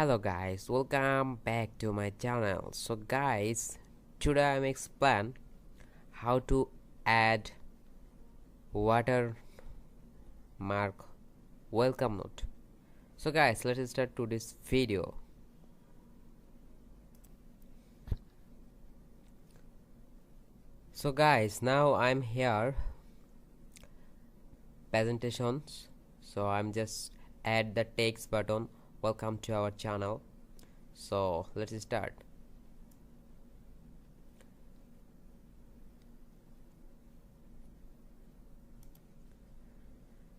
Hello guys, welcome back to my channel. So guys, today I'm explain how to add watermark welcome note. So guys, let's start to this video. So guys, now I'm here presentations. So I'm just add the text button welcome to our channel. So let's start.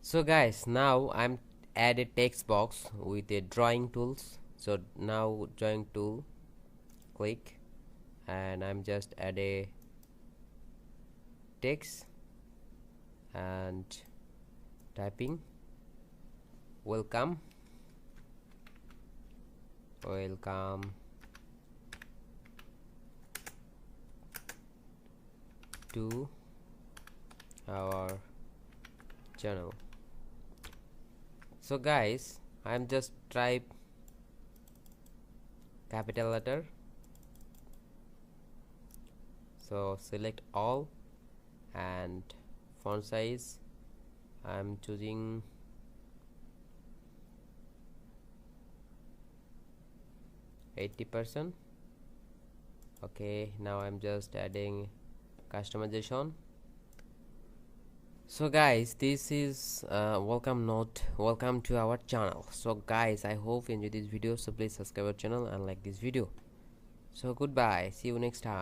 So guys, now I'm add a text box with a drawing tools. So now drawing tool, click, and I'm just add a text and typing welcome to our channel. So guys, I'm just type capital letter, so select all, and font size I'm choosing 80%. Okay, now I'm just adding customization. So guys, this is welcome note welcome to our channel. So guys, I hope you enjoyed this video, so please subscribe our channel and like this video. So goodbye, see you next time.